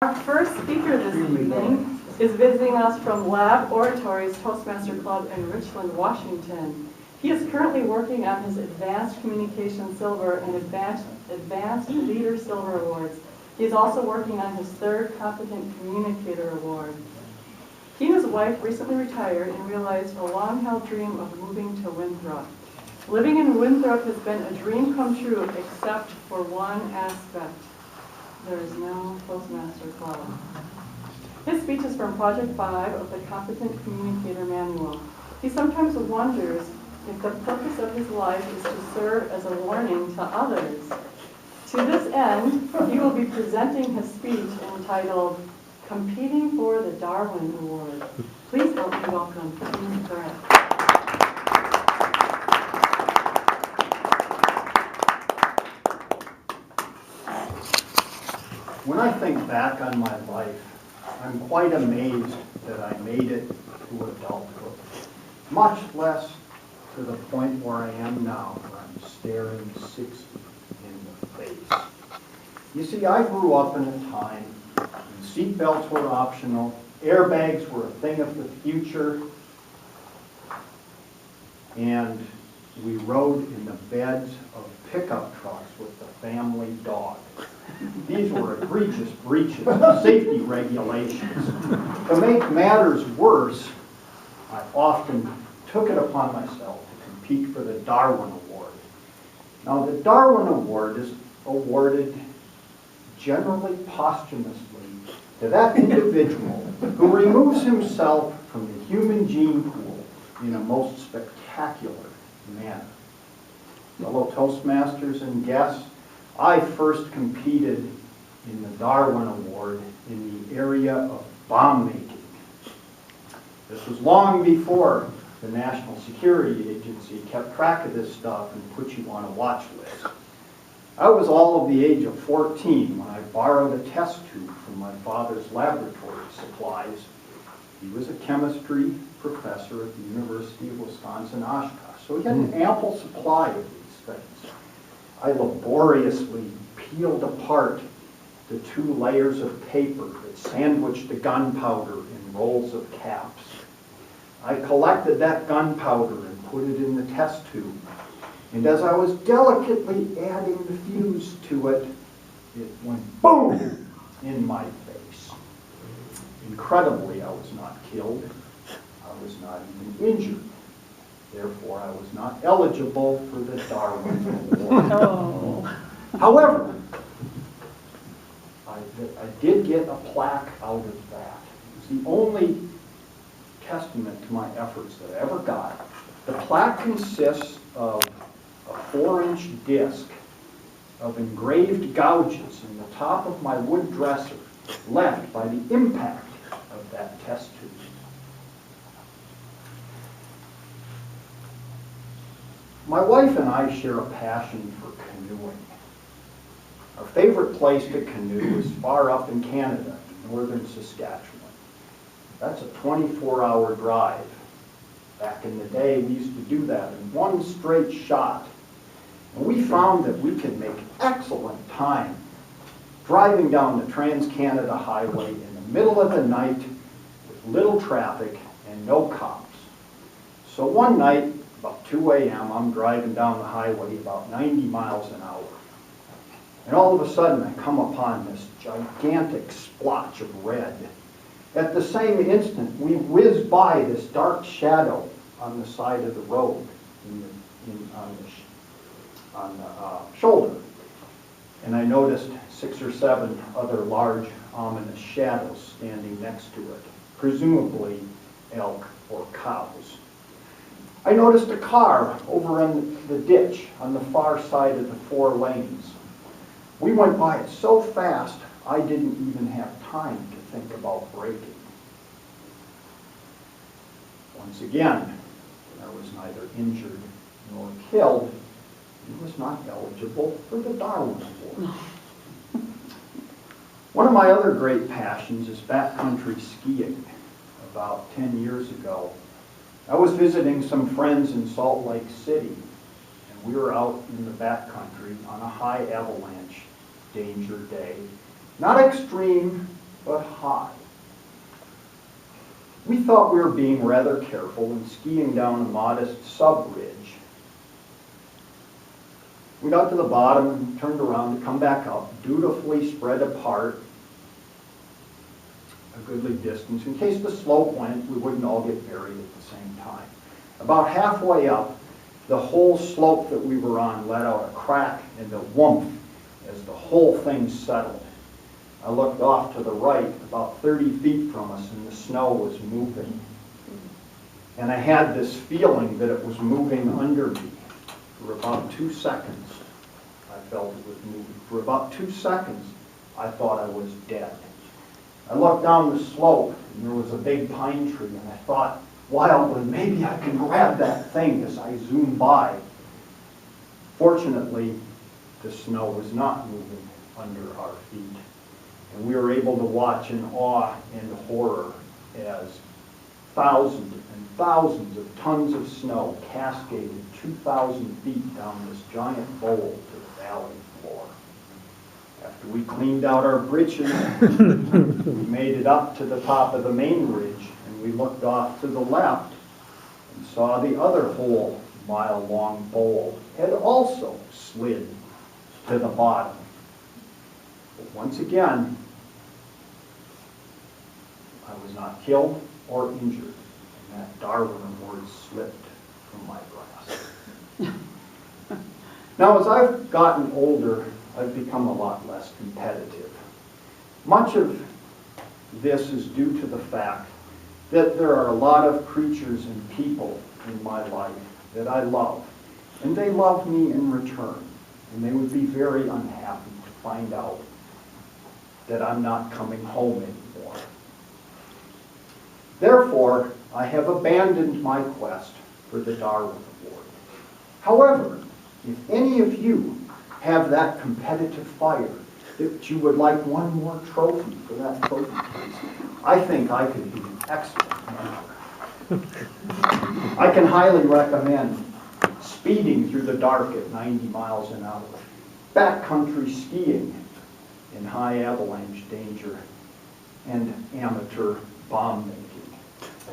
Our first speaker this evening is visiting us from Lab Oratories Toastmaster Club in Richland, Washington. He is currently working on his Advanced Communication Silver and Advanced Leader Silver Awards. He is also working on his third Competent Communicator Award. He and his wife recently retired and realized a long-held dream of moving to Winthrop. Living in Winthrop has been a dream come true except for one aspect. There is no Toastmaster Club. His speech is from Project 5 of the Competent Communicator Manual. He sometimes wonders if the purpose of his life is to serve as a warning to others. To this end, he will be presenting his speech entitled, Competing for the Darwin Award. Please help me welcome Dean Barrett. When I think back on my life, I'm quite amazed that I made it to adulthood, much less to the point where I am now, where I'm staring 60 in the face. You see, I grew up in a time when seatbelts were optional, airbags were a thing of the future, and we rode in the beds of pickup trucks with the family dog. These were egregious breaches of safety regulations. To make matters worse, I often took it upon myself to compete for the Darwin Award. Now, the Darwin Award is awarded generally posthumously to that individual who removes himself from the human gene pool in a most spectacular manner. Fellow Toastmasters and guests, I first competed in the Darwin Award in the area of bomb making. This was long before the National Security Agency kept track of this stuff and put you on a watch list. I was all of the age of 14 when I borrowed a test tube from my father's laboratory supplies. He was a chemistry professor at the University of Wisconsin-Oshkosh, so he had an ample supply of these things. I laboriously peeled apart the 2 layers of paper that sandwiched the gunpowder in rolls of caps. I collected that gunpowder and put it in the test tube. And as I was delicately adding the fuse to it, it went boom in my face. Incredibly, I was not killed. I was not even injured. Therefore, I was not eligible for the Darwin Award. Oh. However, I did get a plaque out of that. It was the only testament to my efforts that I ever got. The plaque consists of a 4-inch disc of engraved gouges in the top of my wood dresser left by the impact of that test tube. My wife and I share a passion for canoeing. Our favorite place to canoe is far up in Canada, in northern Saskatchewan. That's a 24-hour drive. Back in the day, we used to do that in one straight shot. And we found that we could make excellent time driving down the Trans-Canada Highway in the middle of the night with little traffic and no cops. So one night, about 2 a.m., I'm driving down the highway about 90 miles an hour. And all of a sudden, I come upon this gigantic splotch of red. At the same instant, we whiz by this dark shadow on the side of the road, on the shoulder. And I noticed 6 or 7 other large, ominous shadows standing next to it, presumably elk or cows. I noticed a car over in the ditch on the far side of the 4 lanes. We went by it so fast, I didn't even have time to think about braking. Once again, I was neither injured nor killed. I was not eligible for the Darwin Award. One of my other great passions is backcountry skiing. About 10 years ago, I was visiting some friends in Salt Lake City, and we were out in the backcountry on a high avalanche danger day. Not extreme, but high. We thought we were being rather careful and skiing down a modest sub-ridge. We got to the bottom and turned around to come back up, dutifully spread apart a goodly distance. In case the slope went, we wouldn't all get buried at the same time. About halfway up, the whole slope that we were on let out a crack and a whoomph as the whole thing settled. I looked off to the right, about 30 feet from us, and the snow was moving. And I had this feeling that it was moving under me. For about 2 seconds, I felt it was moving. For about 2 seconds, I thought I was dead. I looked down the slope, and there was a big pine tree, and I thought wildly, maybe I can grab that thing as I zoomed by. Fortunately, the snow was not moving under our feet, and we were able to watch in awe and horror as thousands and thousands of tons of snow cascaded 2,000 feet down this giant bowl to the valley floor. After we cleaned out our britches, we made it up to the top of the main ridge, and we looked off to the left and saw the other whole mile-long bowl had also slid to the bottom. But once again, I was not killed or injured, and that Darwin Award slipped from my grasp. Now, as I've gotten older, I've become a lot less competitive. Much of this is due to the fact that there are a lot of creatures and people in my life that I love, and they love me in return, and they would be very unhappy to find out that I'm not coming home anymore. Therefore, I have abandoned my quest for the Darwin Award. However, if any of you have that competitive fire that you would like one more trophy for that trophy case, I think I could be an excellent mentor. I can highly recommend speeding through the dark at 90 miles an hour, backcountry skiing in high avalanche danger, and amateur bomb making.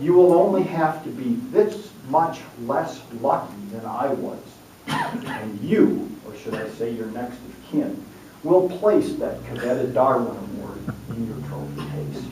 You will only have to be this much less lucky than I was, and you, or should I say your next of kin, will place that coveted Darwin Award in your trophy case.